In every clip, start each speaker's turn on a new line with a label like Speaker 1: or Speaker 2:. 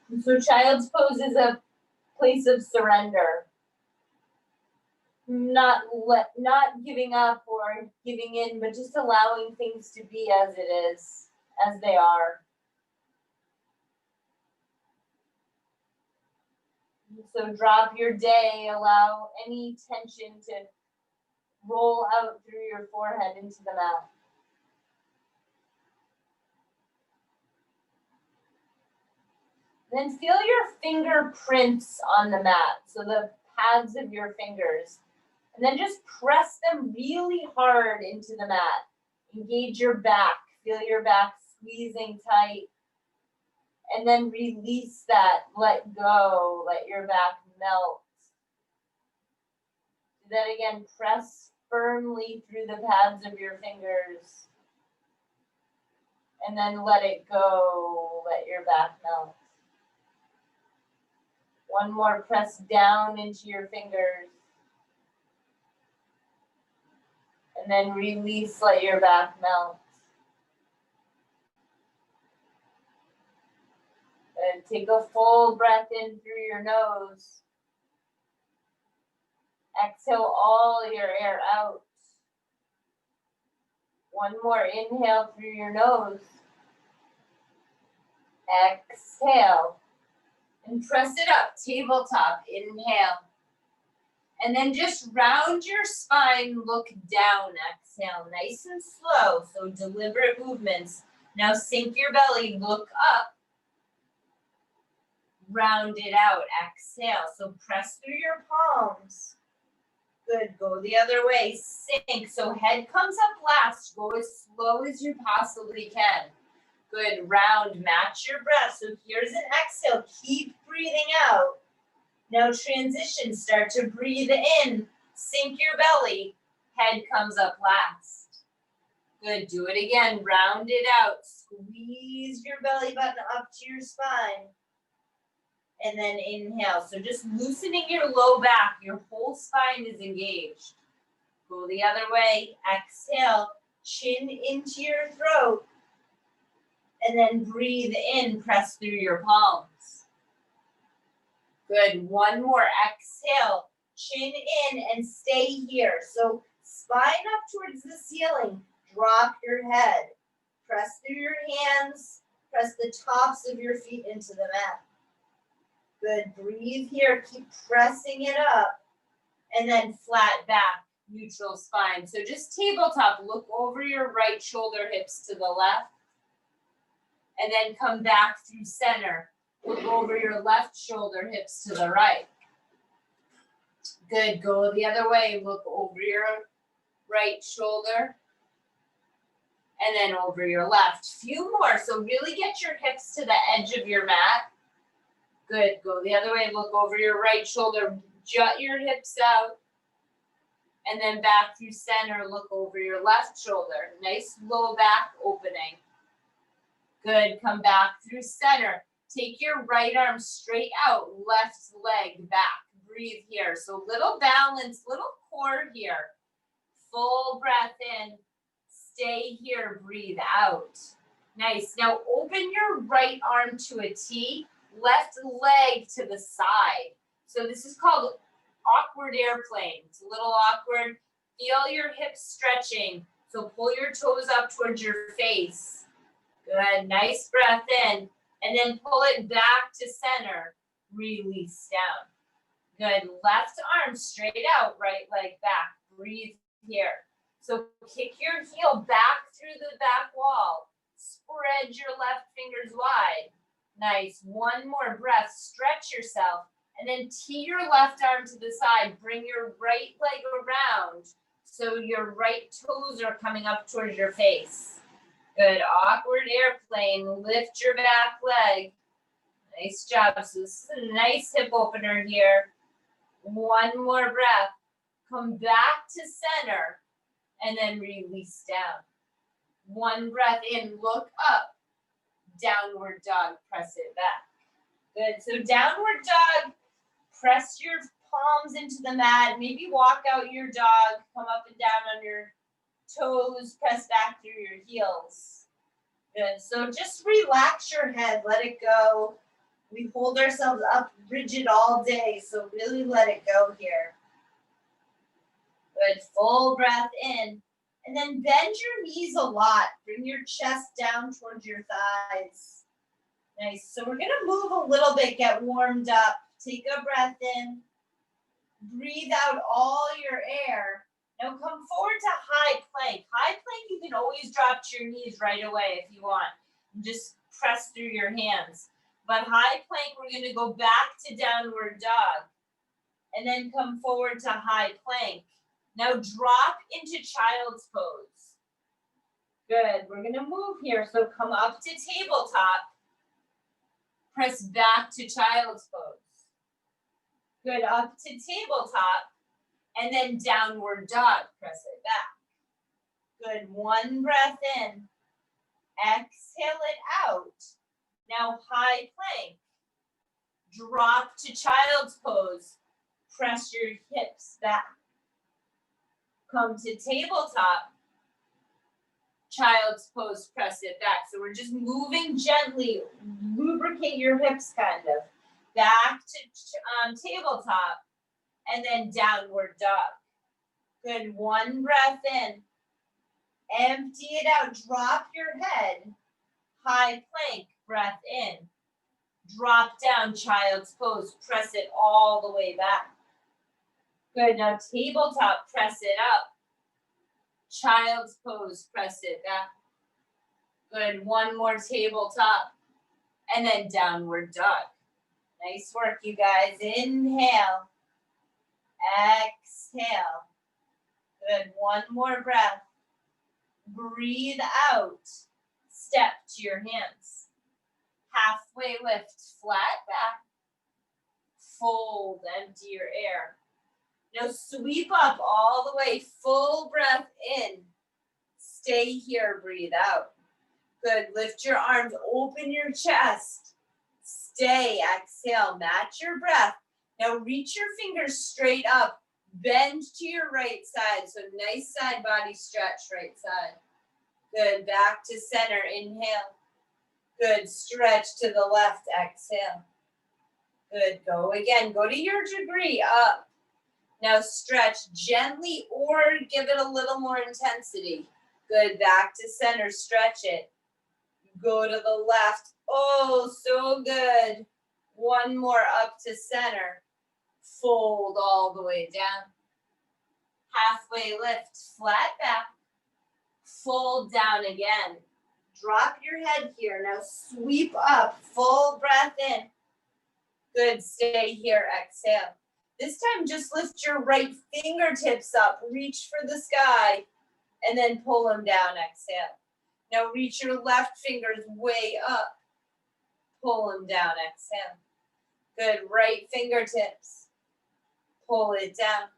Speaker 1: And so child's pose is a place of surrender. Not giving up or giving in, but just allowing things to be as it is, as they are. So drop your day, allow any tension to roll out through your forehead into the mat. Then feel your fingerprints on the mat, so the pads of your fingers. And then just press them really hard into the mat. Engage your back, feel your back squeezing tight. And then release that, let go, let your back melt. Do that again, press firmly through the pads of your fingers. And then let it go, let your back melt. One more, press down into your fingers. And then release, let your back melt. And take a full breath in through your nose. Exhale all your air out. One more, inhale through your nose. Exhale. And press it up, tabletop, inhale. And then just round your spine, look down, exhale, nice and slow, so deliberate movements. Now sink your belly, look up. Round it out, exhale, so press through your palms. Good, go the other way, sink, so head comes up last, go as slow as you possibly can. Good, round, match your breath, so here's an exhale, keep breathing out. Now transition, start to breathe in, sink your belly, head comes up last. Good, do it again, round it out, squeeze your belly button up to your spine. And then inhale, so just loosening your low back, your whole spine is engaged. Go the other way, exhale, chin into your throat. And then breathe in, press through your palms. Good, one more, exhale, chin in and stay here. So spine up towards the ceiling, drop your head. Press through your hands, press the tops of your feet into the mat. Good, breathe here, keep pressing it up. And then flat back, neutral spine. So just tabletop, look over your right shoulder, hips to the left. And then come back through center. Look over your left shoulder, hips to the right. Good, go the other way. Look over your right shoulder. And then over your left. Few more, so really get your hips to the edge of your mat. Good, go the other way. Look over your right shoulder, jut your hips out. And then back through center, look over your left shoulder. Nice low back opening. Good, come back through center. Take your right arm straight out, left leg back. Breathe here. So little balance, little core here. Full breath in. Stay here, breathe out. Nice. Now open your right arm to a T, left leg to the side. So this is called awkward airplane. It's a little awkward. Feel your hips stretching. So pull your toes up towards your face. Good, nice breath in. And then pull it back to center. Release down. Good, left arm straight out, right leg back. Breathe here. So kick your heel back through the back wall. Spread your left fingers wide. Nice, one more breath, stretch yourself. And then tee your left arm to the side. Bring your right leg around so your right toes are coming up towards your face. Good, awkward airplane, lift your back leg. Nice job, so this is a nice hip opener here. One more breath, come back to center, and then release down. One breath in, look up, downward dog, press it back. Good, so downward dog, press your palms into the mat, maybe walk out your dog, come up and down on your toes, press back through your heels. Good, so just relax your head, let it go. We hold ourselves up rigid all day, so really let it go here. Good, full breath in. And then bend your knees a lot. Bring your chest down towards your thighs. Nice, so we're gonna move a little bit, get warmed up. Take a breath in. Breathe out all your air. Now come forward to high plank. High plank, you can always drop to your knees right away if you want. Just press through your hands. But high plank, we're gonna go back to downward dog. And then come forward to high plank. Now drop into child's pose. Good, we're gonna move here. So come up to tabletop. Press back to child's pose. Good, up to tabletop. And then downward dog, press it back. Good, one breath in. Exhale it out. Now high plank. Drop to child's pose. Press your hips back. Come to tabletop. Child's pose, press it back. So we're just moving gently. Lubricate your hips kind of. Back to tabletop. And then downward dog. Good, one breath in. Empty it out, drop your head. High plank, breath in. Drop down, child's pose, press it all the way back. Good, now tabletop, press it up. Child's pose, press it back. Good, one more tabletop. And then downward dog. Nice work, you guys. Inhale. Exhale. Good, one more breath. Breathe out. Step to your hands. Halfway lift, flat back. Fold, empty your air. Now sweep up all the way, full breath in. Stay here, breathe out. Good, lift your arms, open your chest. Stay, exhale, match your breath. Now reach your fingers straight up, bend to your right side. So nice side body stretch, right side. Good, back to center, inhale. Good, stretch to the left, exhale. Good, go again, go to your degree, up. Now stretch gently or give it a little more intensity. Good, back to center, stretch it. Go to the left, oh, so good. One more up to center. Fold all the way down. Halfway lift, flat back. Fold down again. Drop your head here. Now sweep up, full breath in. Good, stay here, exhale. This time just lift your right fingertips up, reach for the sky, and then pull them down, exhale. Now reach your left fingers way up, pull them down, exhale. Good, right fingertips, pull it down.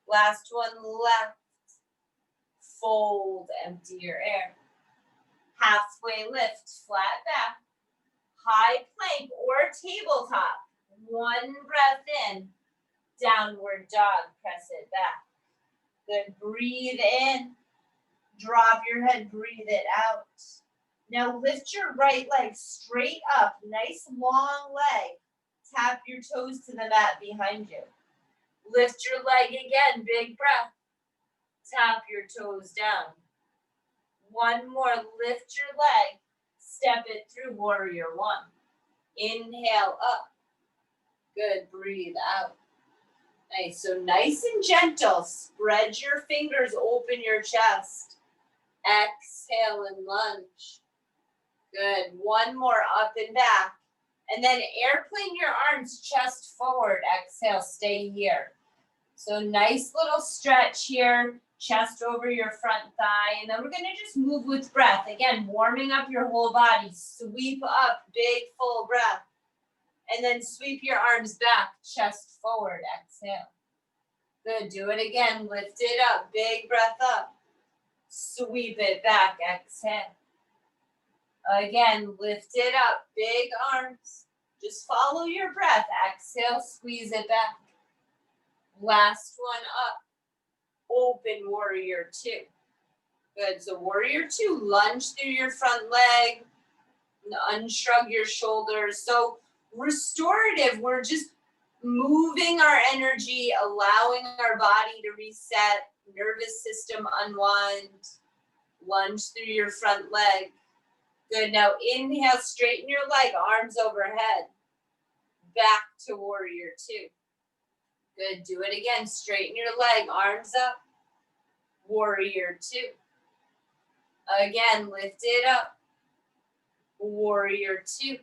Speaker 1: Last one, left. Fold, empty your air. Halfway lift, flat back. High plank or tabletop. One breath in. Downward dog, press it back. Good, breathe in. Drop your head, breathe it out. Now lift your right leg straight up. Nice long leg. Tap your toes to the mat behind you. Lift your leg again, big breath. Tap your toes down. One more, lift your leg. Step it through, warrior one. Inhale up. Good, breathe out. Nice, so nice and gentle. Spread your fingers, open your chest. Exhale and lunge. Good, one more up and back. And then airplane your arms, chest forward. Exhale, stay here. So nice little stretch here. Chest over your front thigh. And then we're gonna just move with breath. Again, warming up your whole body. Sweep up, big full breath. And then sweep your arms back, chest forward, exhale. Good, do it again, lift it up, big breath up. Sweep it back, exhale. Again, lift it up, big arms. Just follow your breath, exhale, squeeze it back. Last one up, open warrior two. Good, so warrior two, lunge through your front leg, unshrug your shoulders. So Restorative, we're just moving our energy, allowing our body to reset, nervous system unwind. Lunge through your front leg. Good. Now inhale, straighten your leg, arms overhead. Back to warrior two. Good. Do it again. Straighten your leg, arms up. Warrior two. Again, lift it up. Warrior two.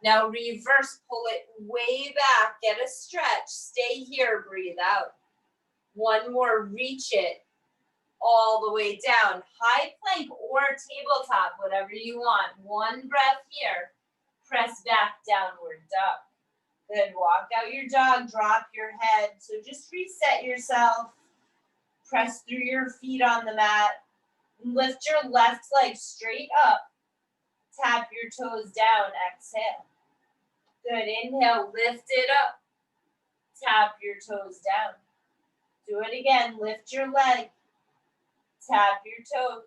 Speaker 1: Now reverse, pull it way back. Get a stretch. Stay here. Breathe out. One more. Reach it all the way down. High plank or tabletop, whatever you want. One breath here. Press back, downward dog. Good. Walk out your dog. Drop your head. So just reset yourself. Press through your feet on the mat. Lift your left leg straight up. Tap your toes down. Exhale. Good. Inhale. Lift it up. Tap your toes down. Do it again. Lift your leg. Tap your toes.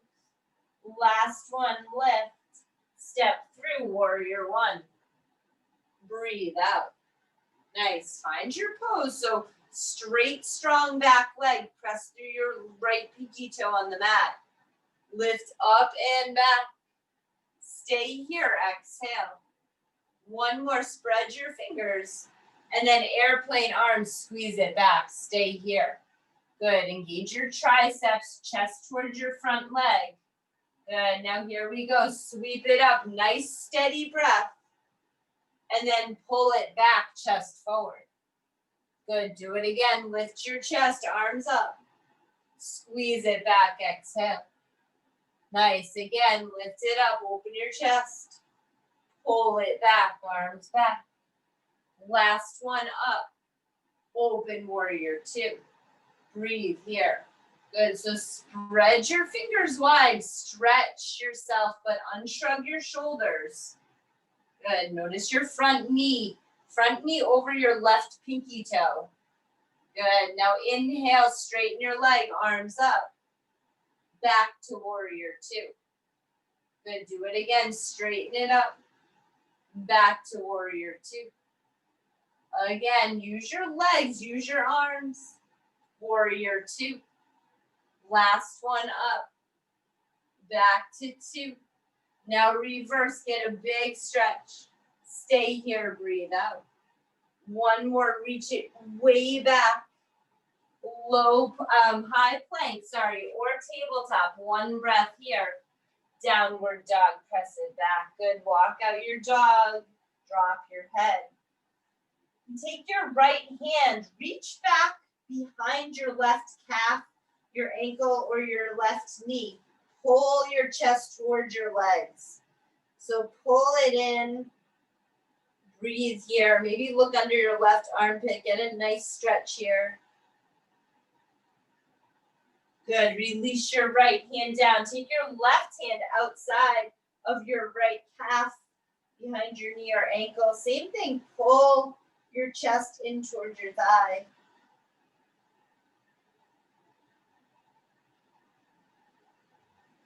Speaker 1: Last one. Lift. Step through. Warrior one. Breathe out. Nice. Find your pose. So straight, strong back leg. Press through your right pinky toe on the mat. Lift up and back. Stay here. Exhale. One more. Spread your fingers. And then airplane arms. Squeeze it back. Stay here. Good. Engage your triceps. Chest towards your front leg. Good. Now here we go. Sweep it up. Nice steady breath. And then pull it back. Chest forward. Good. Do it again. Lift your chest. Arms up. Squeeze it back. Exhale. Nice. Again, lift it up. Open your chest. Pull it back. Arms back. Last one up. Open warrior two. Breathe here. Good. So spread your fingers wide. Stretch yourself, but unshrug your shoulders. Good. Notice your front knee. Front knee over your left pinky toe. Good. Now inhale, straighten your leg, arms up. Back to warrior two. Good. Do it again. Straighten it up. Back to warrior two. Again, use your legs, use your arms. Warrior two. Last one up. Back to two. Now reverse, get a big stretch. Stay here, breathe out. One more, reach it way back. High plank, or tabletop. One breath here. Downward dog, press it back. Good, walk out your dog. Drop your head. Take your right hand, reach back behind your left calf, your ankle, or your left knee. Pull your chest towards your legs. So pull it in. Breathe here. Maybe look under your left armpit. Get a nice stretch here. Good. Release your right hand down. Take your left hand outside of your right calf, behind your knee or ankle. Same thing. Pull your chest in towards your thigh.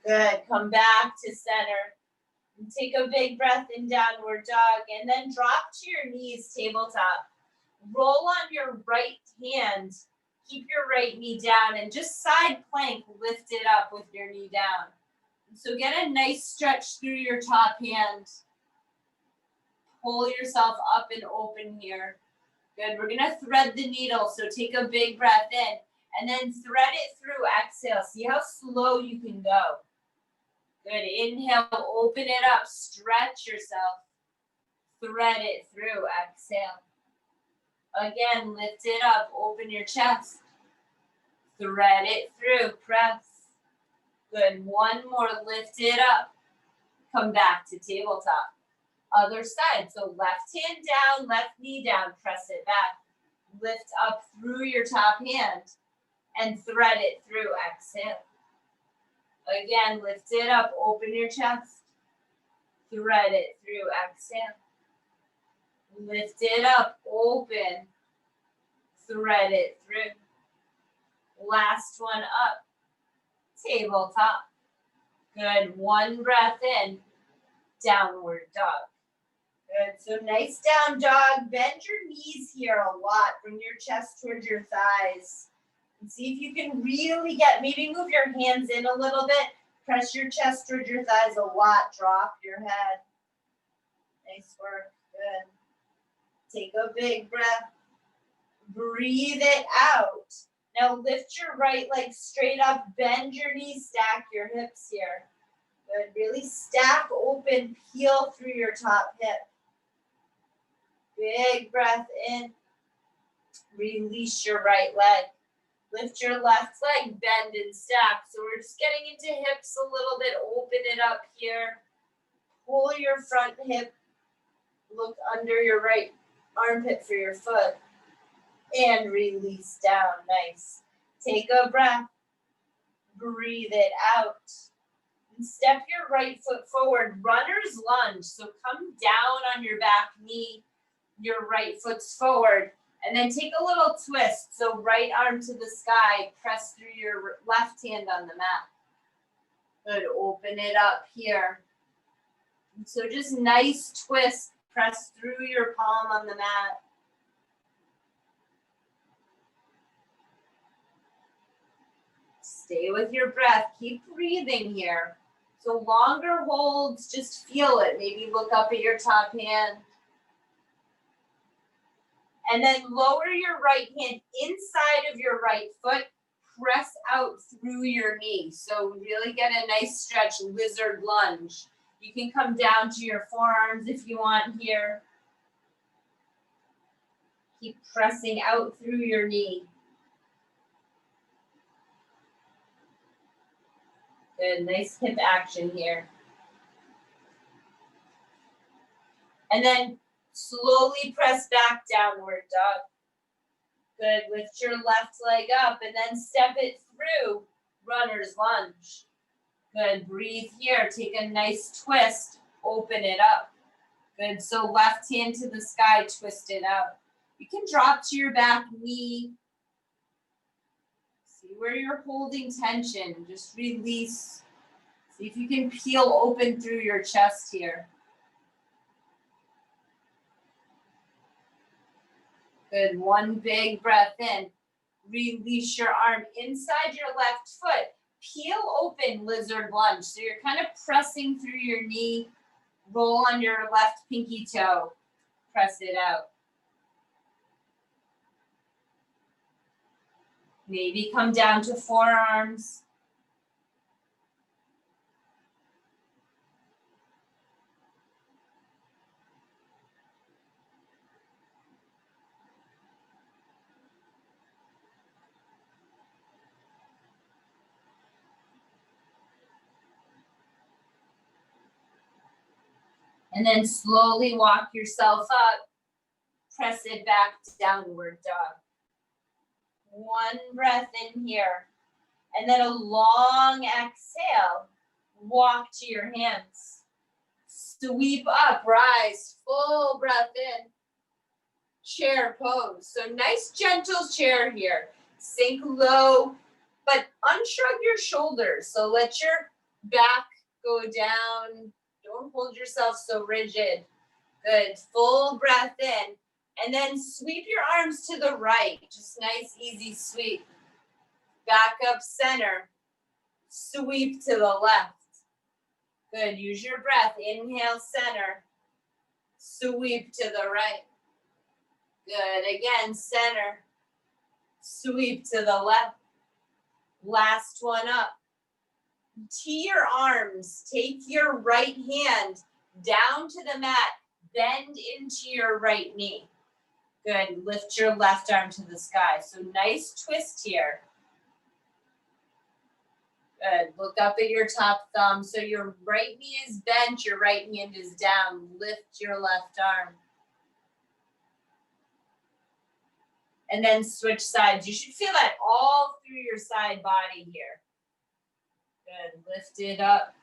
Speaker 1: Good. Come back to center. And take a big breath in downward dog and then drop to your knees, tabletop. Roll on your right hand. Keep your right knee down and just side plank, lift it up with your knee down. So get a nice stretch through your top hand. Pull yourself up and open here. Good. We're going to thread the needle. So take a big breath in and then thread it through. Exhale. See how slow you can go. Good. Inhale. Open it up. Stretch yourself. Thread it through. Exhale. Again, lift it up. Open your chest. Thread it through. Press. Good. One more. Lift it up. Come back to tabletop. Other side. So left hand down, left knee down. Press it back. Lift up through your top hand and thread it through. Exhale. Again, lift it up. Open your chest. Thread it through. Exhale. Lift it up. Open. Thread it through. Last one up. Tabletop. Good. One breath in. Downward dog. Good, so nice down dog. Bend your knees here a lot. Bring your chest towards your thighs. And see if you can really maybe move your hands in a little bit. Press your chest towards your thighs a lot. Drop your head. Nice work, good. Take a big breath. Breathe it out. Now lift your right leg straight up. Bend your knees, stack your hips here. Good, really stack open, peel through your top hip. Big breath in. Release your right leg. Lift your left leg, bend and stack. So we're just getting into hips a little bit. Open it up here. Pull your front hip. Look under your right armpit for your foot. And release down. Nice. Take a breath. Breathe it out. And step your right foot forward. Runner's lunge. So come down on your back knee. Your right foot's forward. And then take a little twist. So right arm to the sky. Press through your left hand on the mat. Good. Open it up here. And so just nice twist. Press through your palm on the mat. Stay with your breath. Keep breathing here. So longer holds, just feel it. Maybe look up at your top hand. And then lower your right hand inside of your right foot. Press out through your knee. So really get a nice stretch, lizard lunge. You can come down to your forearms if you want here. Keep pressing out through your knee. Good, nice hip action here. And then slowly press back, downward dog. Good, lift your left leg up and then step it through, runner's lunge. Good, breathe here, take a nice twist, open it up. Good, so left hand to the sky, twist it out. You can drop to your back knee. See where you're holding tension, just release. See if you can peel open through your chest here. Good, one big breath in. Release your arm inside your left foot. Peel open, lizard lunge. So you're kind of pressing through your knee. Roll on your left pinky toe. Press it out. Maybe come down to forearms. And then slowly walk yourself up. Press it back to downward dog. One breath in here. And then a long exhale. Walk to your hands. Sweep up, rise. Full breath in. Chair pose. So nice gentle chair here. Sink low, but unshrug your shoulders. So let your back go down. Don't hold yourself so rigid. Good. Full breath in. And then sweep your arms to the right. Just nice, easy sweep. Back up center. Sweep to the left. Good. Use your breath. Inhale center. Sweep to the right. Good. Again, center. Sweep to the left. Last one up. Tee your arms. Take your right hand down to the mat. Bend into your right knee. Good. Lift your left arm to the sky. So nice twist here. Good. Look up at your top thumb. So your right knee is bent, your right hand is down. Lift your left arm. And then switch sides. You should feel that all through your side body here. Good. Lift it up.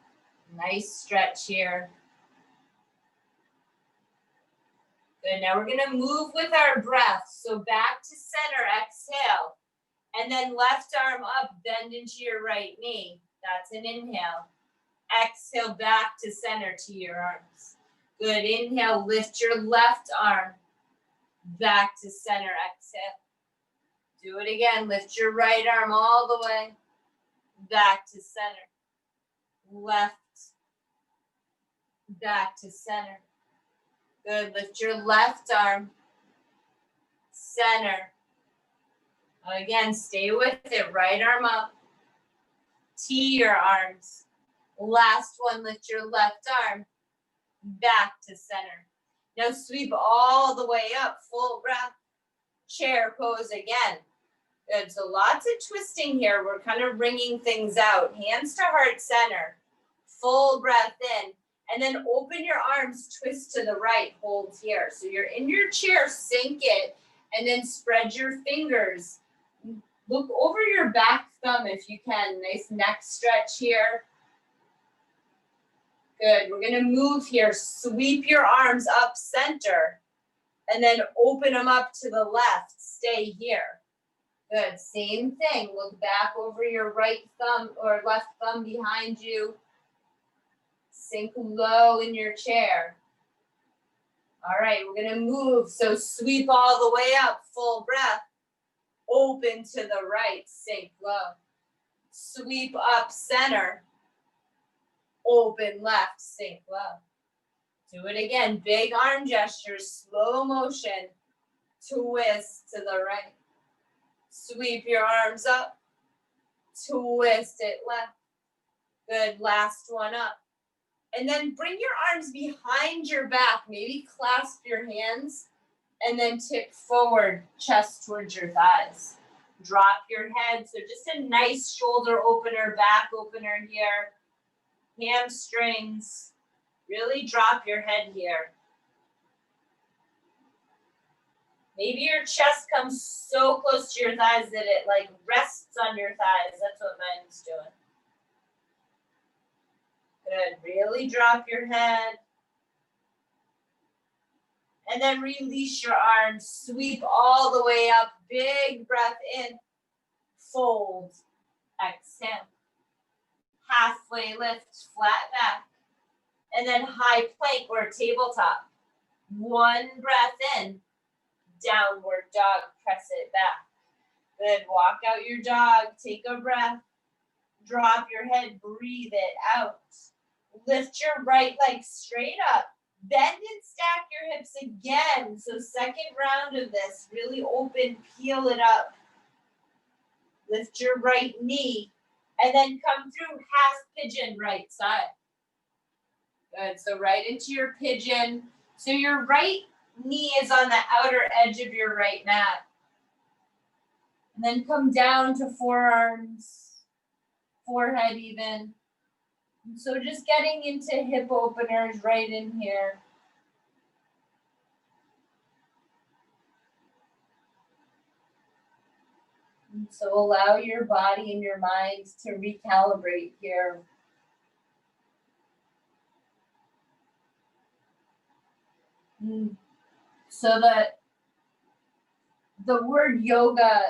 Speaker 1: Nice stretch here. Good. Now we're going to move with our breath. So back to center. Exhale. And then left arm up. Bend into your right knee. That's an inhale. Exhale back to center to your arms. Good, inhale, lift your left arm back to center, exhale. Do it again, lift your right arm all the way back to center. Left, back to center. Good, lift your left arm, center. Again, stay with it, right arm up. Tee your arms. Last one, lift your left arm back to center. Now sweep all the way up, full breath. Chair pose again. Good, so lots of twisting here. We're kind of wringing things out. Hands to heart center. Full breath in. And then open your arms, twist to the right, hold here. So you're in your chair, sink it, and then spread your fingers. Look over your back thumb if you can. Nice neck stretch here. Good, we're gonna move here. Sweep your arms up center, and then open them up to the left. Stay here. Good, same thing. Look back over your right thumb or left thumb behind you. Sink low in your chair. All right, we're gonna move. So sweep all the way up, full breath. Open to the right, sink low. Sweep up center. Open left, sink low. Do it again, big arm gestures, slow motion. Twist to the right. Sweep your arms up. Twist it left. Good, last one up. And then bring your arms behind your back. Maybe clasp your hands and then tip forward, chest towards your thighs. Drop your head. So just a nice shoulder opener, back opener here. Hamstrings. Really drop your head here. Maybe your chest comes so close to your thighs that it like rests on your thighs. That's what mine's doing. Good, really drop your head. And then release your arms, sweep all the way up, big breath in, fold, exhale. Halfway lift, flat back. And then high plank or tabletop. One breath in, downward dog, press it back. Good, walk out your dog, take a breath. Drop your head, breathe it out. Lift your right leg straight up. Bend and stack your hips again. So second round of this, really open, peel it up. Lift your right knee and then come through half pigeon right side. Good, so right into your pigeon. So your right knee is on the outer edge of your right mat. And then come down to forearms, forehead even. So just getting into hip openers right in here. And so allow your body and your mind to recalibrate here. So that the word yoga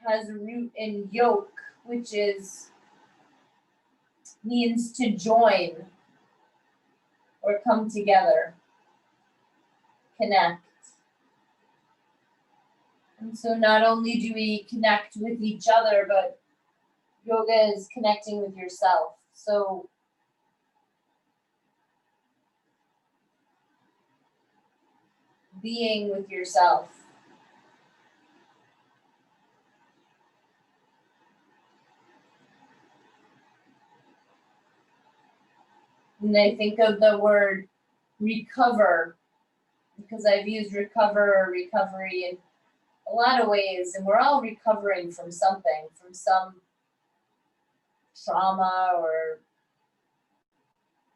Speaker 1: has a root in yoke, which means to join or come together, connect. And so not only do we connect with each other, but yoga is connecting with yourself. So being with yourself. And I think of the word recover, because I've used recover or recovery in a lot of ways, and we're all recovering from something, from some trauma or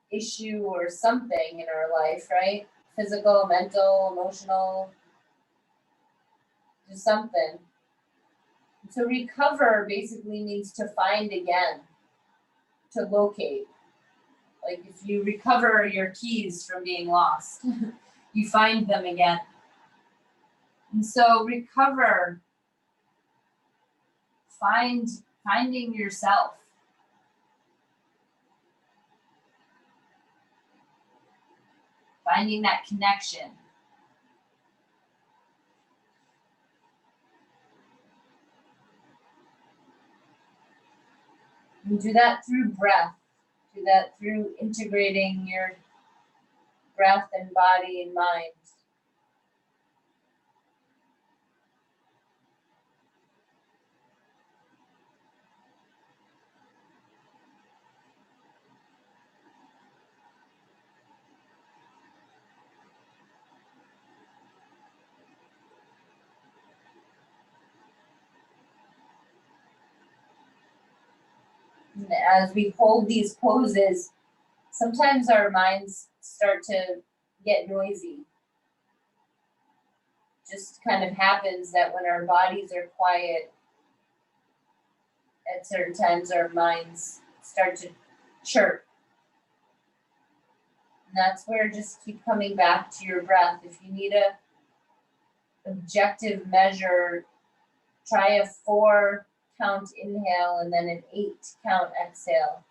Speaker 1: issue or something in our life, right? Physical, mental, emotional, just something. To recover basically means to find again, to locate. Like if you recover your keys from being lost, you find them again. And so recover, finding yourself. Finding that connection. And do that through breath. Do that through integrating your breath and body and mind. And as we hold these poses, sometimes our minds start to get noisy. Just kind of happens that when our bodies are quiet, at certain times our minds start to chirp. And that's where just keep coming back to your breath. If you need a objective measure, try a 4 count inhale and then an 8 count exhale.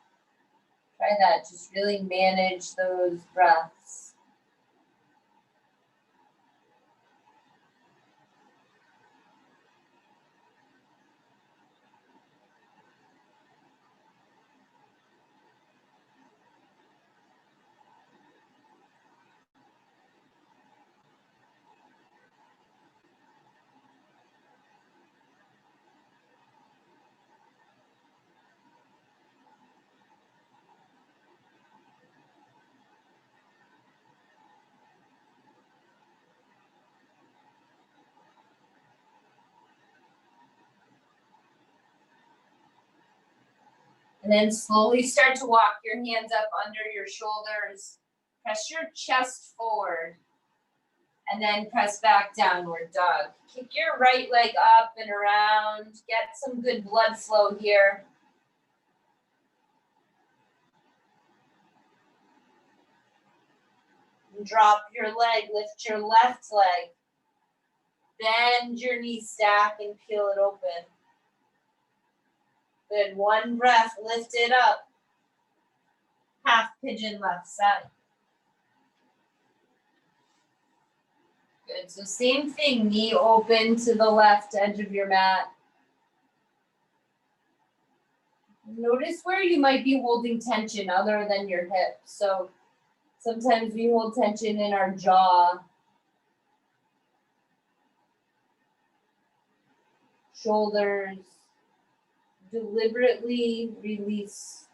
Speaker 1: Try that, just really manage those breaths. And then slowly start to walk your hands up under your shoulders. Press your chest forward. And then press back downward dog. Kick your right leg up and around. Get some good blood flow here. And drop your leg. Lift your left leg. Bend your knee, stack, and peel it open. Good. One breath. Lift it up. Half pigeon left side. Good. So same thing. Knee open to the left edge of your mat. Notice where you might be holding tension other than your hips. So sometimes we hold tension in our jaw, shoulders. Deliberately release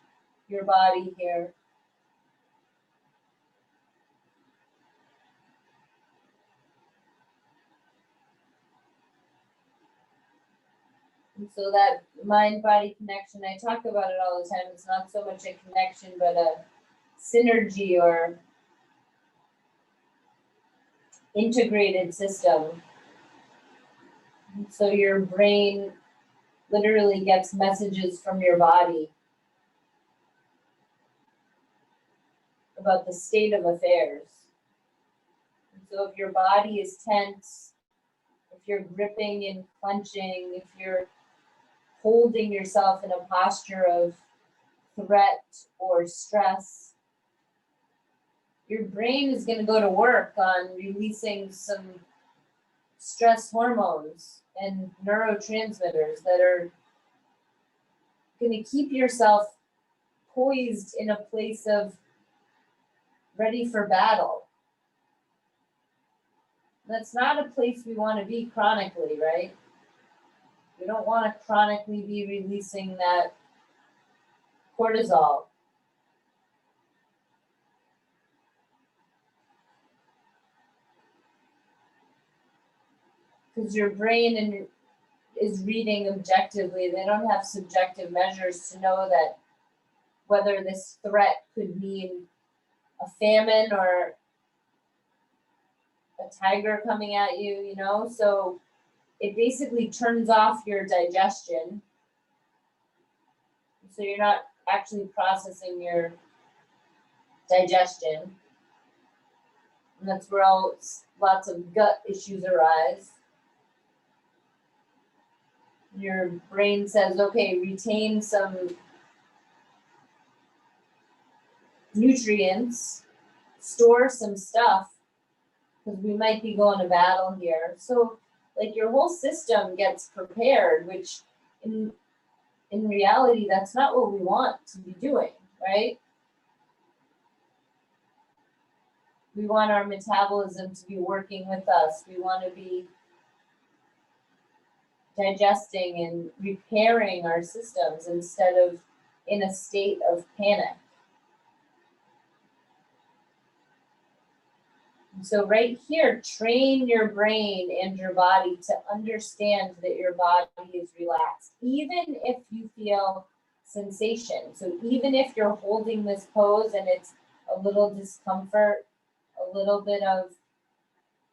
Speaker 1: your body here. And so that mind-body connection, I talk about it all the time. It's not so much a connection, but a synergy or integrated system. And so your brain literally gets messages from your body about the state of affairs. And so if your body is tense, if you're gripping and clenching, if you're holding yourself in a posture of threat or stress, your brain is going to go to work on releasing some stress hormones and neurotransmitters that are going to keep yourself poised in a place of ready for battle. That's not a place we want to be chronically, right? We don't want to chronically be releasing that cortisol. Because your brain is reading objectively. They don't have subjective measures to know that whether this threat could mean a famine or a tiger coming at you, you know? So it basically turns off your digestion. So you're not actually processing your digestion. And that's where lots of gut issues arise. Your brain says, okay, retain some nutrients store some stuff because we might be going to battle here. So like your whole system gets prepared, which in reality, that's not what we want to be doing, right? We want our metabolism to be working with us. We want to be digesting and repairing our systems instead of in a state of panic. So right here, train your brain and your body to understand that your body is relaxed, even if you feel sensation. So even if you're holding this pose and it's a little discomfort, a little bit of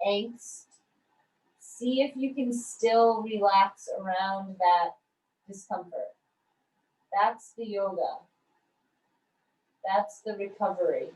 Speaker 1: angst, see if you can still relax around that discomfort. That's the yoga. That's the recovery.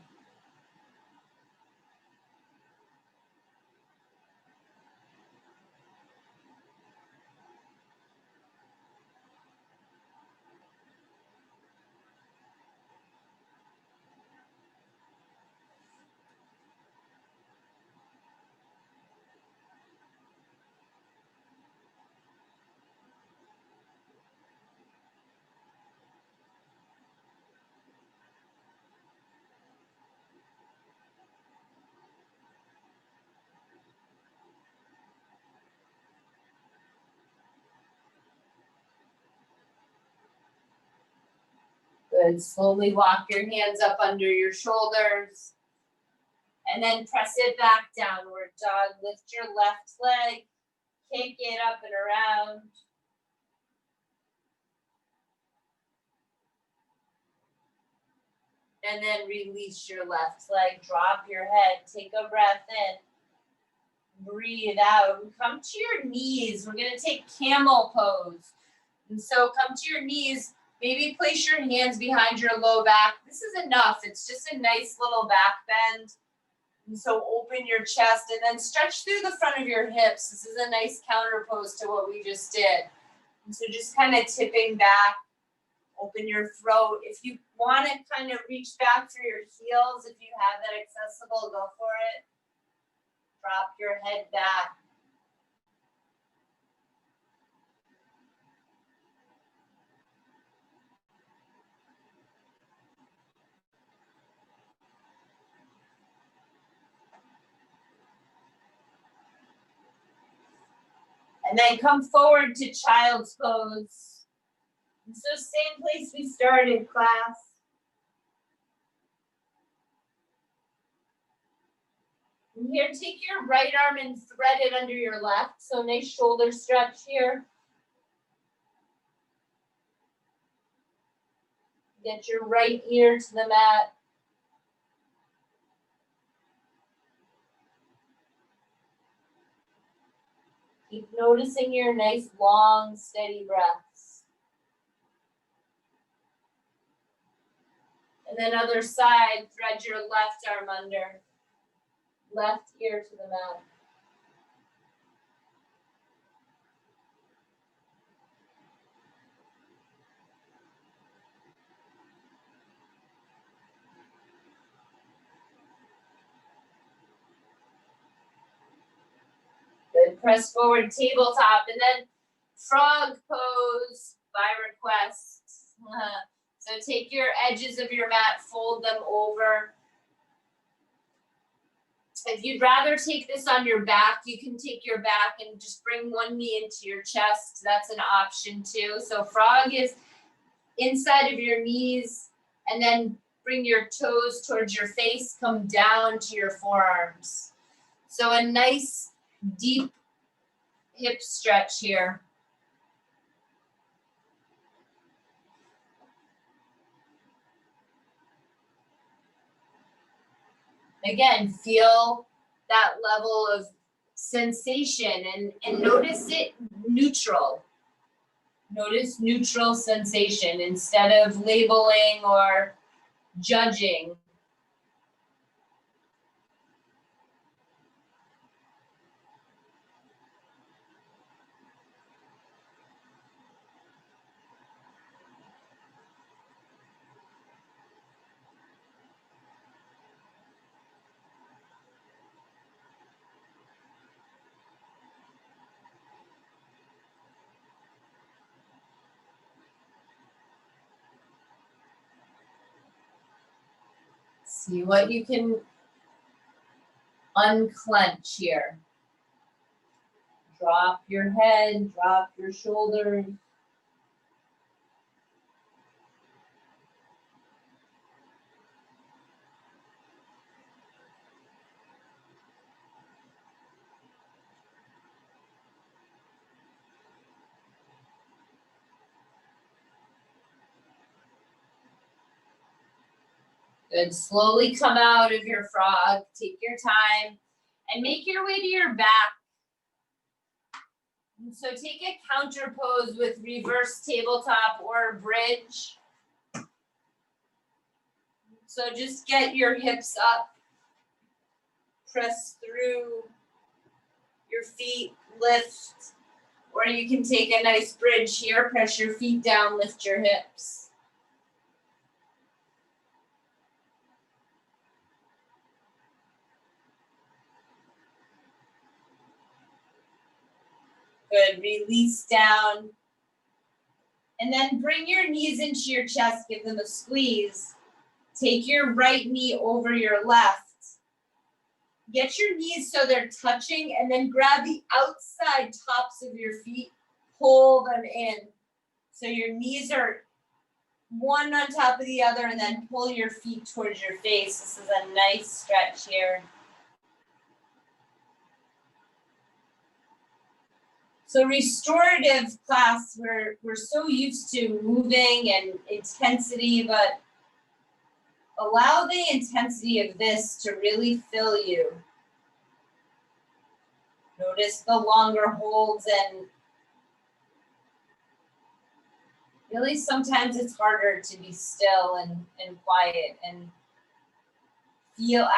Speaker 1: Good. Slowly walk your hands up under your shoulders. And then press it back downward dog. Lift your left leg. Kick it up and around. And then release your left leg. Drop your head. Take a breath in. Breathe out. Come to your knees. We're going to take camel pose. And so come to your knees. Maybe place your hands behind your low back. This is enough. It's just a nice little back bend. And so open your chest and then stretch through the front of your hips. This is a nice counter pose to what we just did. And so just kind of tipping back. Open your throat. If you want to kind of reach back through your heels, if you have that accessible, go for it. Drop your head back. And then come forward to child's pose. And so same place we started, class. And here, take your right arm and thread it under your left. So nice shoulder stretch here. Get your right ear to the mat. Keep noticing your nice, long, steady breaths. And then other side, thread your left arm under. Left ear to the mat. Good. Press forward, tabletop, and then frog pose by request. So take your edges of your mat, fold them over. If you'd rather take this on your back, you can take your back and just bring one knee into your chest. That's an option too. So frog is inside of your knees, and then bring your toes towards your face, come down to your forearms. So a nice deep hip stretch here. Again, feel that level of sensation and notice it neutral. Notice neutral sensation instead of labeling or judging. See what you can unclench here. Drop your head, drop your shoulders. Good. Slowly come out of your frog. Take your time and make your way to your back. And so take a counter pose with reverse tabletop or bridge. So just get your hips up. Press through your feet. Lift. Or you can take a nice bridge here. Press your feet down. Lift your hips. Good, release down. And then bring your knees into your chest, give them a squeeze. Take your right knee over your left. Get your knees so they're touching and then grab the outside tops of your feet, pull them in. So your knees are one on top of the other and then pull your feet towards your face. This is a nice stretch here. So restorative class, we're so used to moving and intensity, but allow the intensity of this to really fill you. Notice the longer holds, and really sometimes it's harder to be still and quiet and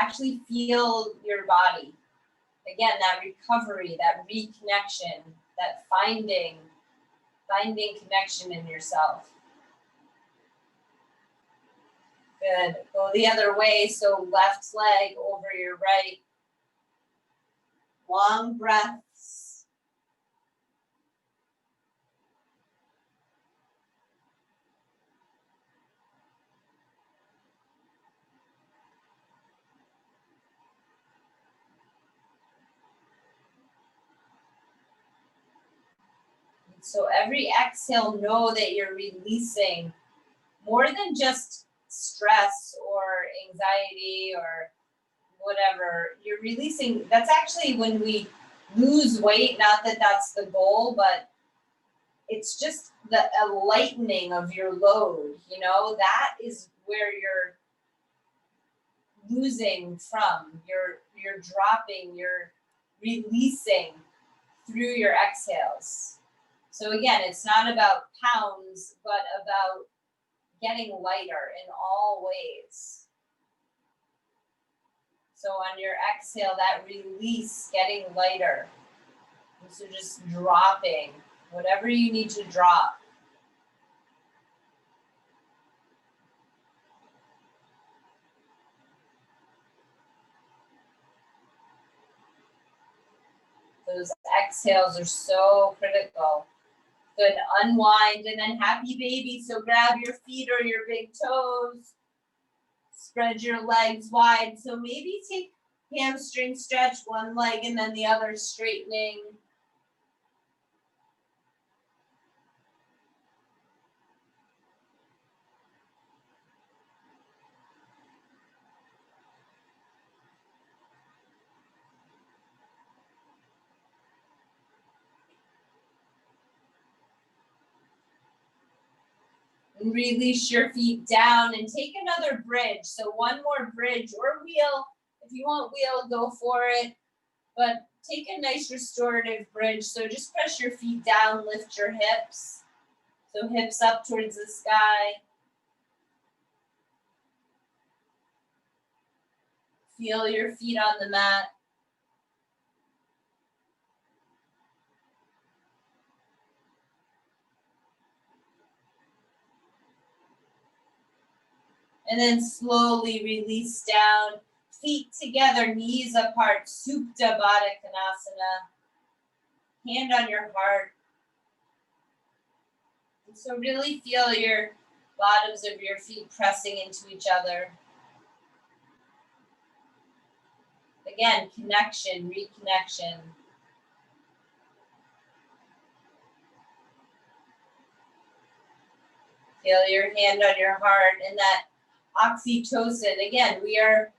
Speaker 1: actually feel your body. Again, that recovery, that reconnection, that finding connection in yourself. Good. Go the other way. So left leg over your right. Long breaths. So every exhale, know that you're releasing more than just stress or anxiety or whatever. You're releasing, that's actually when we lose weight, not that that's the goal, but it's just a lightening of your load, that is where you're losing from. You're dropping, you're releasing through your exhales. So again, it's not about pounds, but about getting lighter in all ways. So on your exhale, that release, getting lighter. And so just dropping whatever you need to drop. Those exhales are so critical. Good, unwind and then happy baby. So grab your feet or your big toes. Spread your legs wide. So maybe take hamstring stretch, one leg and then the other straightening. Release your feet down and take another bridge. So one more bridge or wheel. If you want wheel, go for it. But take a nice restorative bridge. So just press your feet down, lift your hips. So hips up towards the sky. Feel your feet on the mat. And then slowly release down. Feet together, knees apart. Supta Baddha Konasana. Hand on your heart. And so really feel your bottoms of your feet pressing into each other. Again, connection, reconnection. Feel your hand on your heart and that oxytocin. Again, we are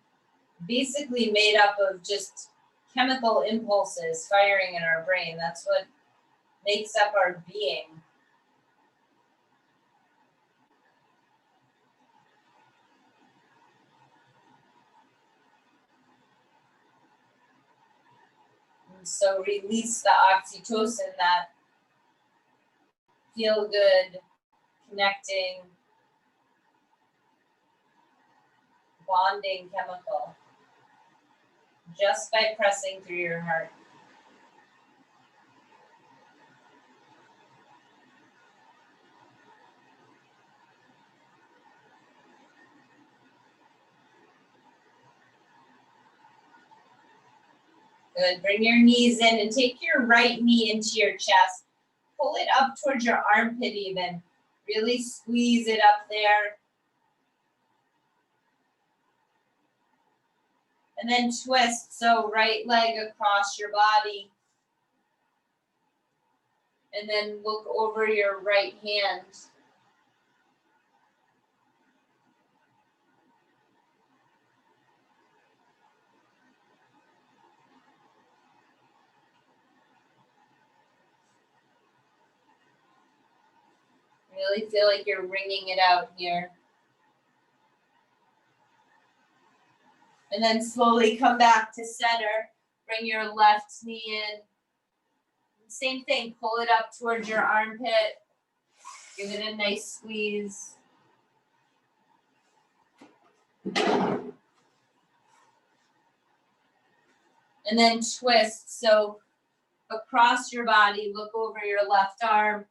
Speaker 1: basically made up of just chemical impulses firing in our brain. That's what makes up our being. And so release the oxytocin, that feel good, connecting, bonding chemical, just by pressing through your heart. Good. Bring your knees in and take your right knee into your chest. Pull it up towards your armpit even. Really squeeze it up there. And then twist. So right leg across your body. And then look over your right hand. Really feel like you're wringing it out here. And then slowly come back to center. Bring your left knee in. Same thing, pull it up towards your armpit. Give it a nice squeeze. And then twist. So across your body, look over your left arm.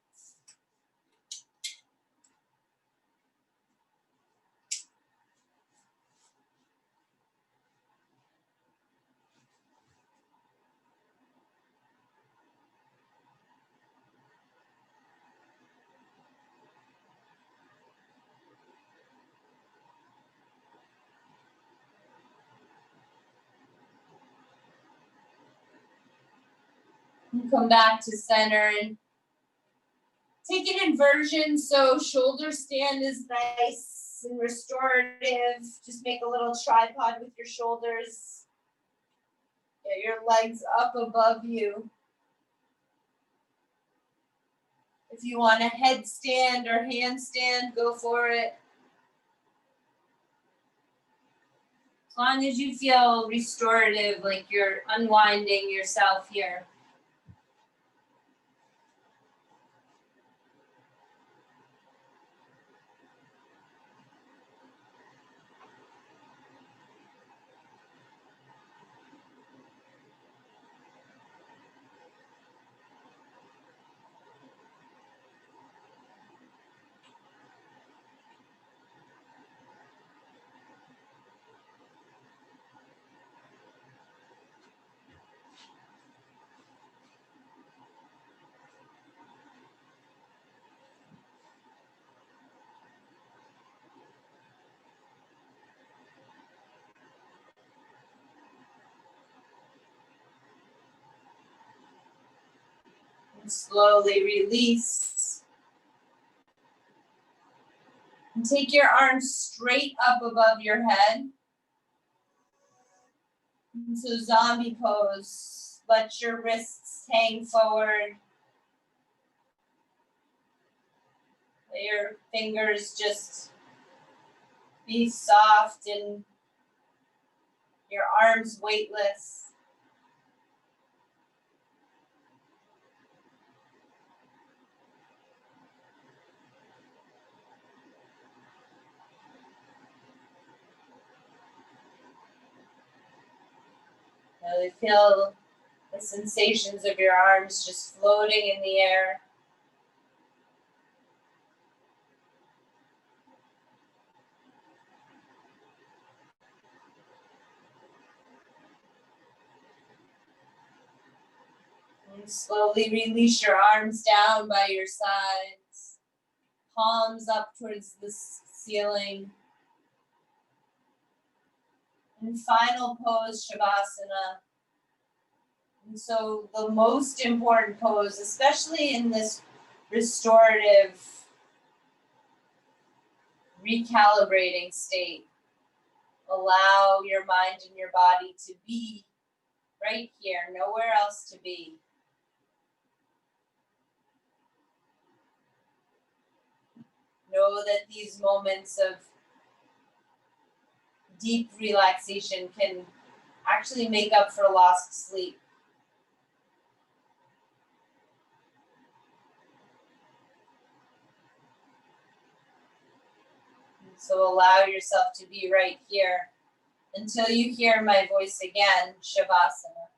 Speaker 1: And come back to center and take an inversion. So shoulder stand is nice and restorative. Just make a little tripod with your shoulders. Get your legs up above you. If you want a headstand or handstand, go for it. As long as you feel restorative, like you're unwinding yourself here. And slowly release. And take your arms straight up above your head. And so zombie pose. Let your wrists hang forward. Let your fingers just be soft and your arms weightless. Really feel the sensations of your arms just floating in the air. And slowly release your arms down by your sides. Palms up towards the ceiling. And final pose, Shavasana. And so the most important pose, especially in this restorative, recalibrating state, allow your mind and your body to be right here, nowhere else to be. Know that these moments of deep relaxation can actually make up for lost sleep. So allow yourself to be right here until you hear my voice again, Shavasana.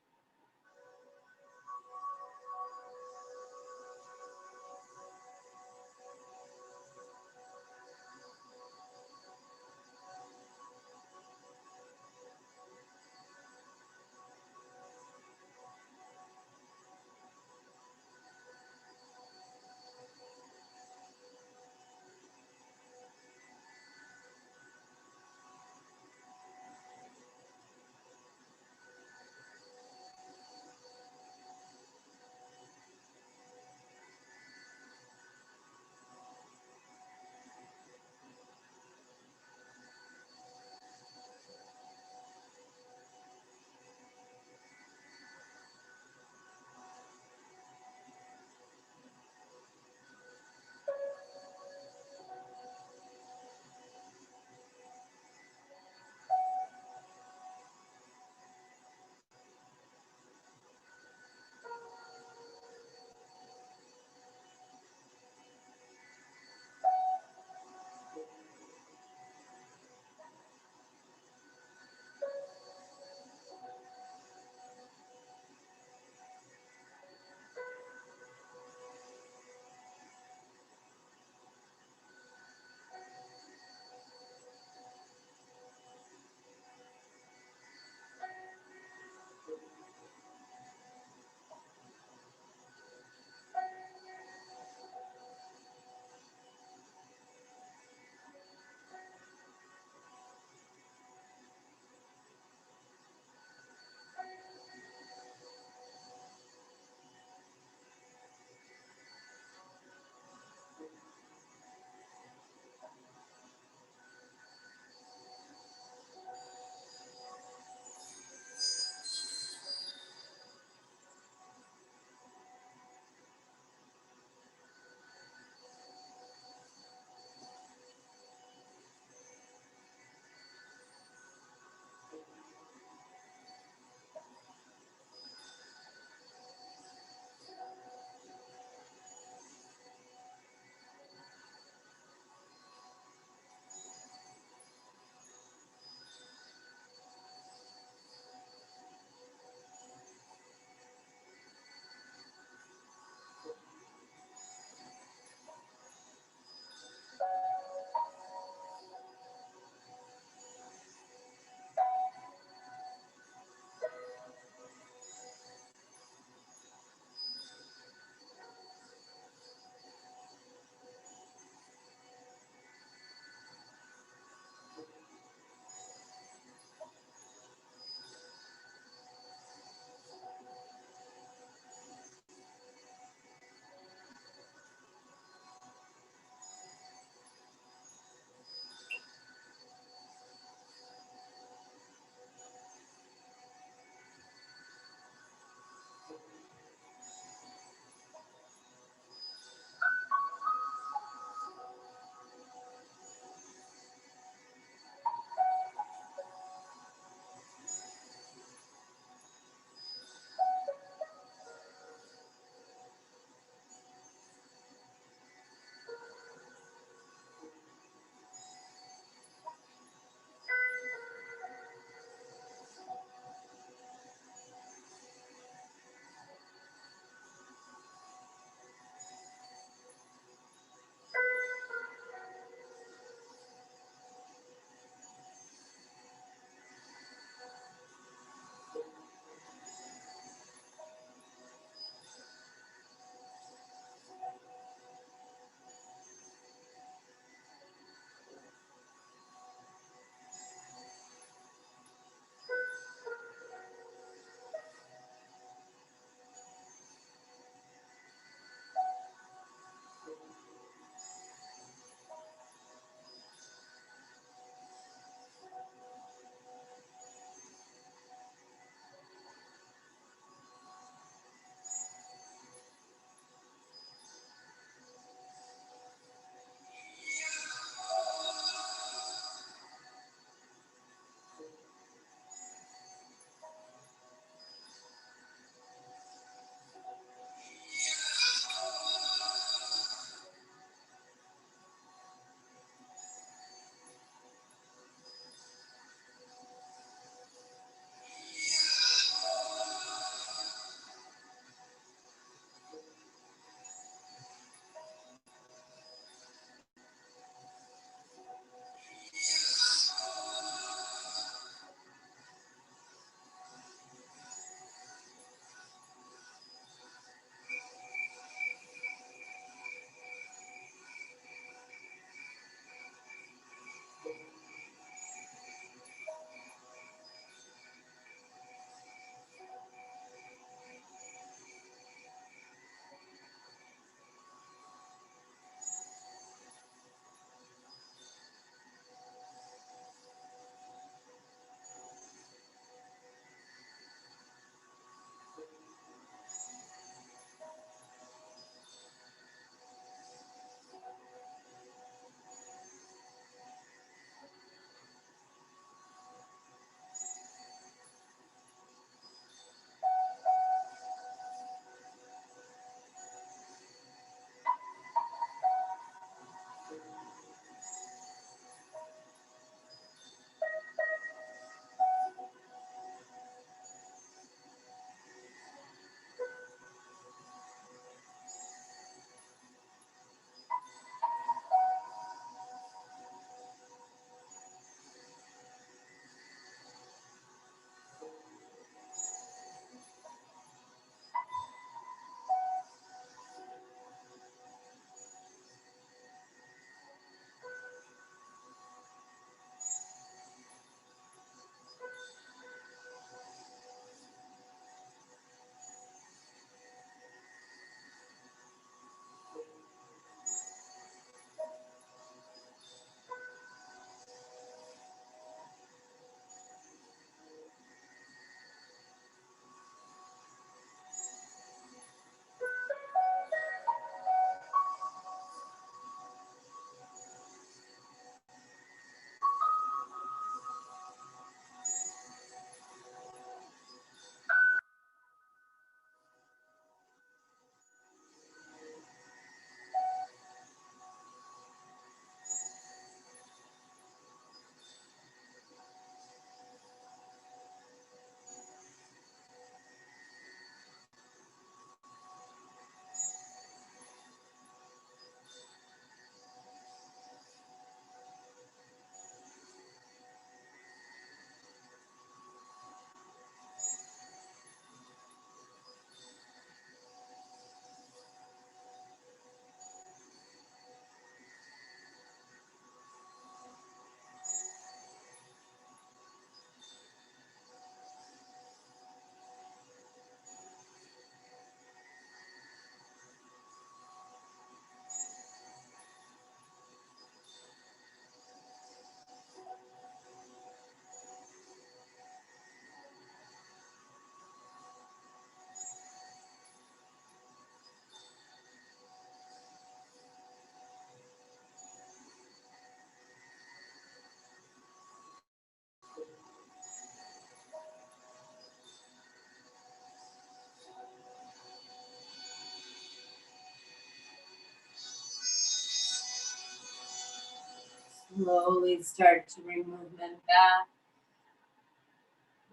Speaker 1: Slowly start to bring movement back.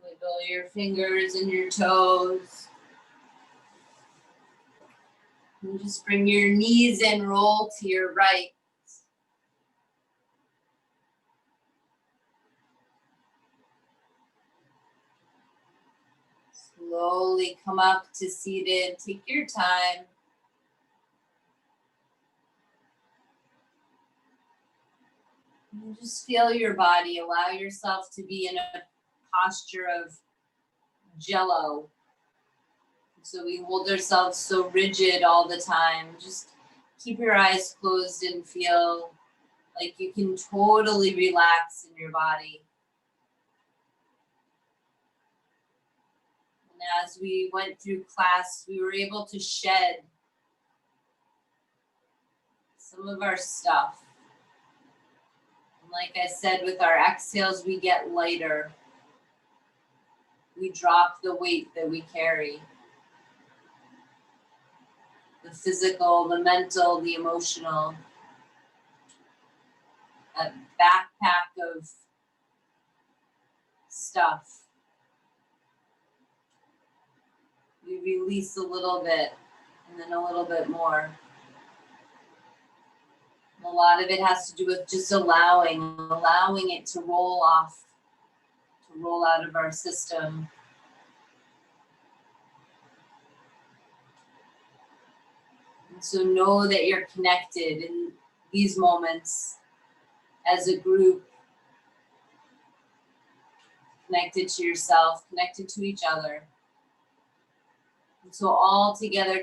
Speaker 1: Wiggle your fingers and your toes. And just bring your knees in, roll to your right. Slowly come up to seated. Take your time. And just feel your body. Allow yourself to be in a posture of jello. So we hold ourselves so rigid all the time. Just keep your eyes closed and feel like you can totally relax in your body. And as we went through class, we were able to shed some of our stuff. And like I said, with our exhales, we get lighter. We drop the weight that we carry. The physical, the mental, the emotional. A backpack of stuff. We release a little bit and then a little bit more. And a lot of it has to do with just allowing it to roll off, to roll out of our system. And so know that you're connected in these moments as a group, connected to yourself, connected to each other. And so all together